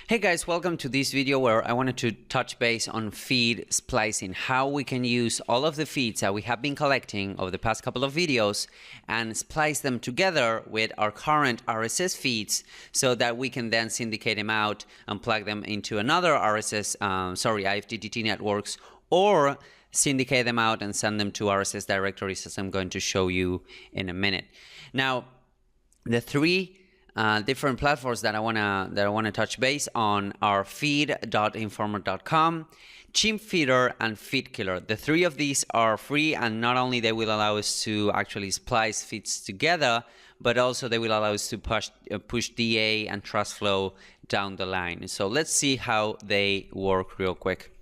Hey guys, welcome to this video where I wanted to touch base on feed splicing, how we can use all of the feeds that we have been collecting over the past couple of videos and splice them together with our current RSS feeds so that we can then syndicate them out and plug them into another IFTTT networks, or syndicate them out and send them to RSS directories, as I'm going to show you in a minute. Now, the three different platforms that I wanna touch base on are feed.informer.com, Chimp Feeder, and Feed Killer. The three of these are free, and not only they will allow us to actually splice feeds together, but also they will allow us to push DA and trust flow down the line. So let's see how they work real quick.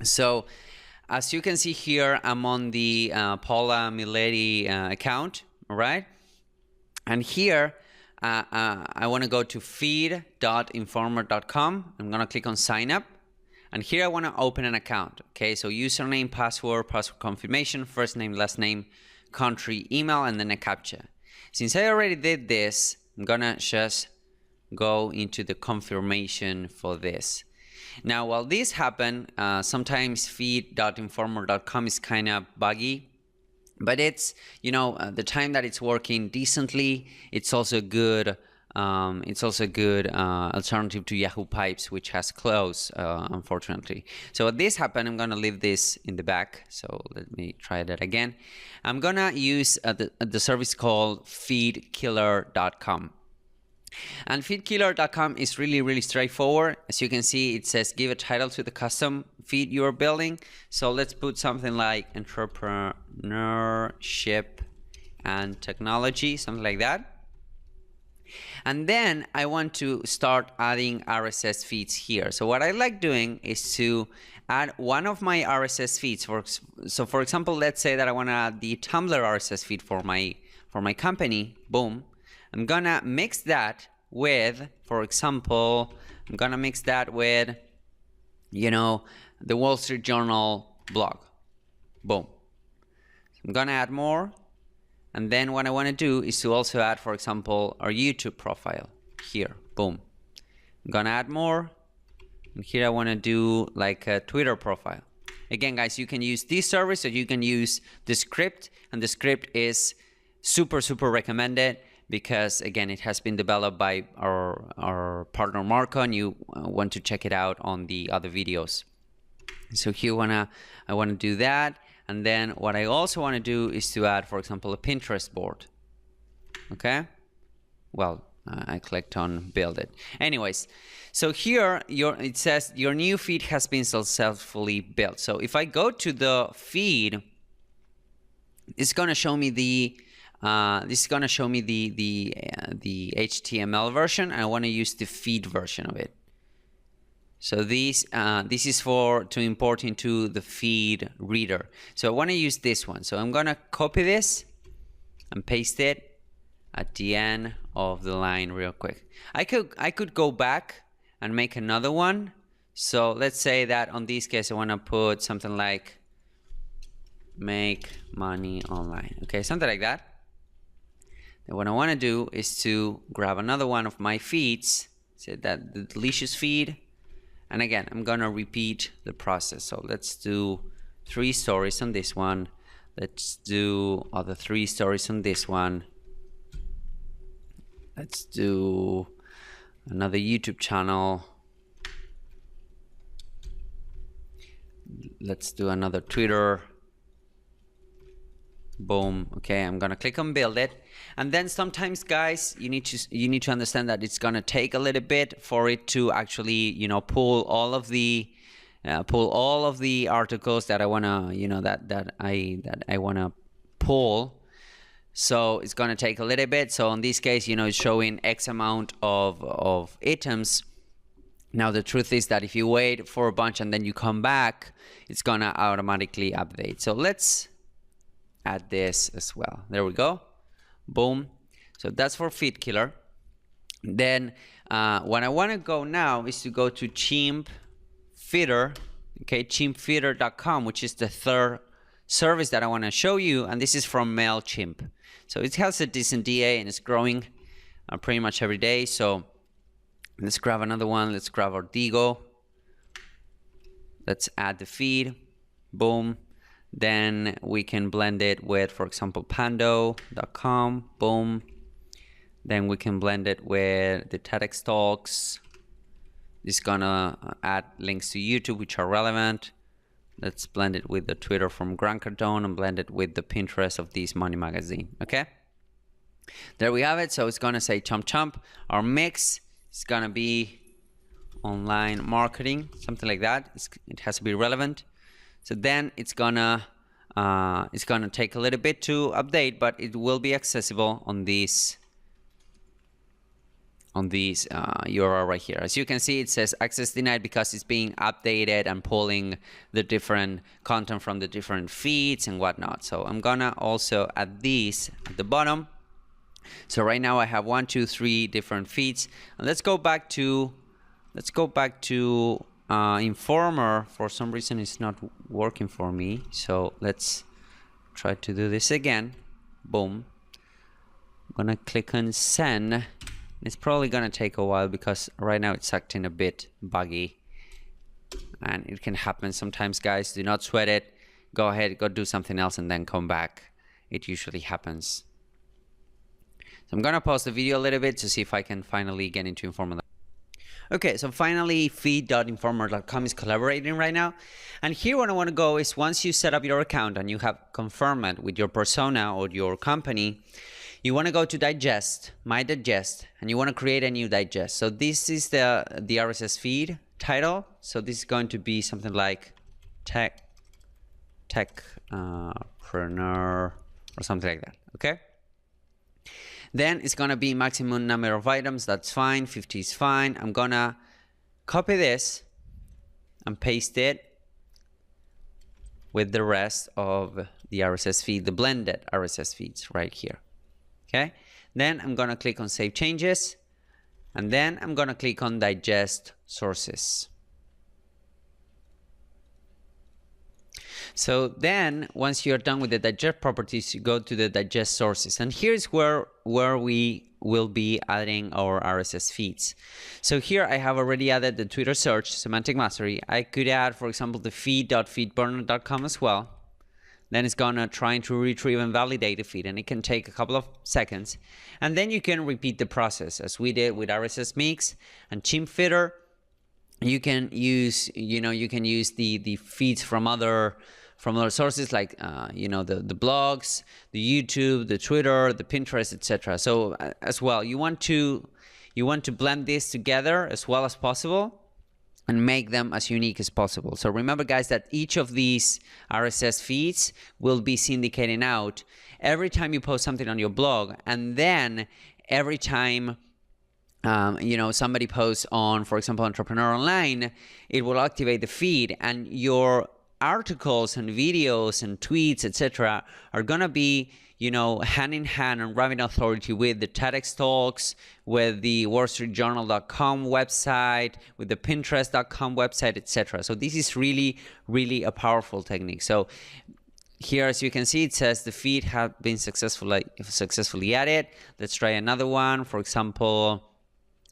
So as you can see here, I'm on the Paula Mileti account, all right? And here, I want to go to feed.informer.com. I'm going to click on sign up. And here I want to open an account. Okay, so username, password confirmation, first name, last name, country, email, and then a CAPTCHA. Since I already did this, I'm going to just go into the confirmation for this. Now, while this happens, sometimes feed.informer.com is kind of buggy. But it's, the time that it's working decently, it's also good. Alternative to Yahoo Pipes, which has closed, unfortunately. So when this happened, I'm gonna leave this in the back. So let me try that again. I'm gonna use the service called feedkiller.com. And feedkiller.com is really straightforward. As you can see, it says give a title to the custom feed you are building. So let's put something like entrepreneurship and technology, something like that. And then I want to start adding RSS feeds here. So what I like doing is to add one of my RSS feeds. So for example, let's say that I want to add the Tumblr RSS feed for my company. Boom. I'm gonna mix that with, for example, I'm gonna mix that with, the Wall Street Journal blog. Boom. I'm gonna add more. And then what I wanna do is to also add, for example, our YouTube profile here. Boom. I'm gonna add more. And here I wanna do like a Twitter profile. Again, guys, you can use this service or you can use the script. And the script is super recommended, because again, it has been developed by our partner Marco, and you want to check it out on the other videos. So here I want to do that, and then what I also want to do is to add, for example, a Pinterest board. Okay, well, I clicked on build it. Anyways, so here it says your new feed has been successfully built. So if I go to the feed, it's going to show me the HTML version, and I want to use the feed version of it. So this is to import into the feed reader. So I want to use this one. So I'm going to copy this and paste it at the end of the line real quick. I could go back and make another one. So let's say that on this case, I want to put something like make money online. Okay, something like that. And what I want to do is to grab another one of my feeds, say that the delicious feed, and again, I'm gonna repeat the process. So let's do 3 stories on this one. Let's do other 3 stories on this one. Let's do another YouTube channel. Let's do another Twitter. Boom. Okay, I'm gonna click on build it, and then sometimes, guys, you need to understand that it's gonna take a little bit for it to actually pull all of the articles that I wanna that I wanna pull. So it's gonna take a little bit. So in this case, it's showing X amount of items. Now the truth is that if you wait for a bunch and then you come back, it's gonna automatically update. So let's add this as well. There we go. Boom. So that's for Feed Killer. Then what I want to go now is to go to Chimp Feeder. Okay, chimpfeeder.com, which is the third service that I want to show you, and this is from MailChimp. So it has a decent DA and it's growing pretty much every day. So Let's grab another one. Let's grab our Digo. Let's add the feed. Boom. Then we can blend it with, for example, pando.com. Boom. Then we can blend it with the TEDx talks. It's gonna add links to YouTube which are relevant. Let's blend it with the Twitter from Grant Cardone and blend it with the Pinterest of This Money Magazine. Okay. There we have it. So it's gonna say chomp chomp. Our mix is gonna be online marketing, something like that. It has to be relevant. So then it's gonna take a little bit to update, but it will be accessible on this URL right here. As you can see, it says access denied because it's being updated and pulling the different content from the different feeds and whatnot. So I'm gonna also add these at the bottom. So right now I have 1, 2, 3 different feeds. And let's go back to Informer. For some reason it's not working for me. So let's try to do this again. Boom. I'm gonna click on send. It's probably gonna take a while because right now it's acting a bit buggy. And it can happen sometimes, guys. Do not sweat it. Go ahead, go do something else and then come back. It usually happens. So I'm gonna pause the video a little bit to see if I can finally get into Informer. Okay, so finally feed.informer.com is collaborating right now. And here what I want to go is once you set up your account and you have confirmed it with your persona or your company, you want to go to digest, my digest, and you want to create a new digest. So this is the RSS feed title. So this is going to be something like techpreneur or something like that, okay? Then it's gonna be maximum number of items. That's fine. 50 is fine. I'm gonna copy this and paste it with the rest of the RSS feed, the blended RSS feeds right here. Okay. Then I'm gonna click on Save Changes, and then I'm gonna click on Digest Sources. So then once you're done with the digest properties, you go to the digest sources, and here's where we will be adding our RSS feeds. So here I have already added the Twitter search, semantic mastery. I could add, for example, the feed.feedburner.com as well. Then it's gonna try to retrieve and validate the feed, and it can take a couple of seconds. And then you can repeat the process as we did with RSS Mix and Chimp Feeder. You can use, the feeds from other sources like, the blogs, the YouTube, the Twitter, the Pinterest, etc. So as well, you want to blend this together as well as possible and make them as unique as possible. So remember, guys, that each of these RSS feeds will be syndicating out every time you post something on your blog, and then every time somebody posts on, for example, Entrepreneur Online, it will activate the feed, and your articles and videos and tweets, etc., are gonna be, hand in hand and grabbing authority with the TEDx talks, with the WallStreetJournal.com website, with the Pinterest.com website, etc. So this is really, really a powerful technique. So here, as you can see, it says the feed have been successfully added. Let's try another one. For example,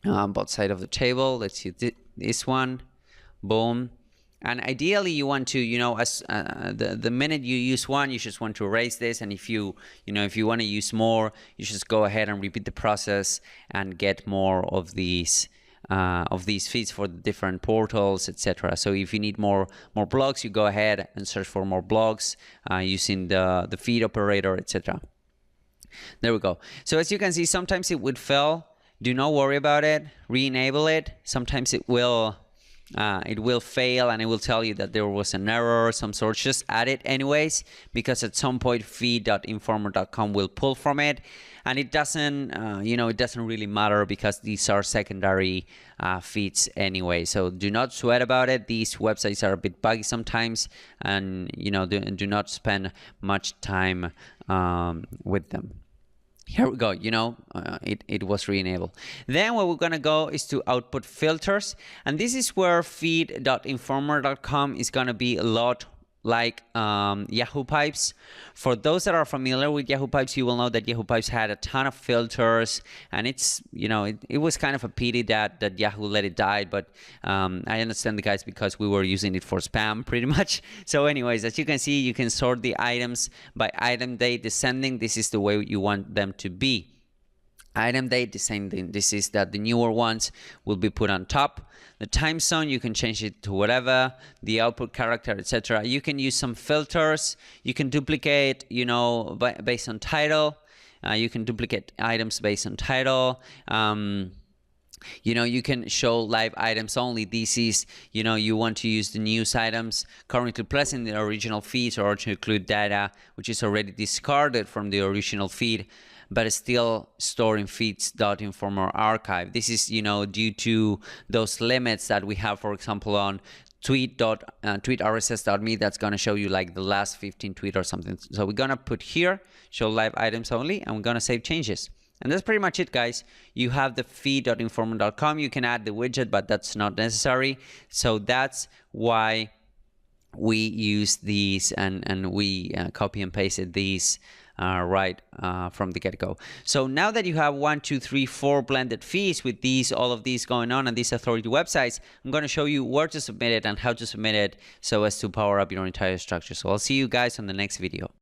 both sides of the table. Let's use this one. Boom. And ideally, you want to, the minute you use one, you just want to erase this. And if you want to use more, you just go ahead and repeat the process and get more of these feeds for the different portals, etc. So if you need more blogs, you go ahead and search for more blogs using the feed operator, etc. There we go. So as you can see, sometimes it would fail. Do not worry about it. Re-enable it. Sometimes it will fail and it will tell you that there was an error of some sort. Just add it anyways, because at some point feed.informer.com will pull from it, and it doesn't it doesn't really matter because these are secondary feeds anyway. So do not sweat about it. These websites are a bit buggy sometimes, and do not spend much time with them. Here we go, it was re-enabled. Then where we're gonna go is to output filters, and this is where feed.informer.com is gonna be a lot like Yahoo Pipes. For those that are familiar with Yahoo Pipes, you will know that Yahoo Pipes had a ton of filters, and it's, you know, it was kind of a pity that Yahoo let it die, but I understand the guys, because we were using it for spam pretty much. So anyways, as you can see, you can sort the items by item date descending. This is the way you want them to be. Item date descending, this is that the newer ones will be put on top. The time zone, you can change it to whatever. The output character, etc. You can use some filters. You can duplicate, you know, based on title. You can duplicate items based on title. You know, you can show live items only. This is, you know, you want to use the news items currently present in the original feeds, or to include data which is already discarded from the original feed, but is still stored in feeds.inform or archive. This is, you know, due to those limits that we have, for example, on tweet.rss.me, that's going to show you like the last 15 tweet or something. So we're going to put here, show live items only, and we're going to save changes. And that's pretty much it, guys. You have the feed.inform.com. You can add the widget, but that's not necessary. So that's why we use these, and we copy and pasted these right from the get-go. So now that you have 1, 2, 3, 4 blended feeds with all of these going on these authority websites, I'm going to show you where to submit it and how to submit it so as to power up your entire structure. So I'll see you guys on the next video.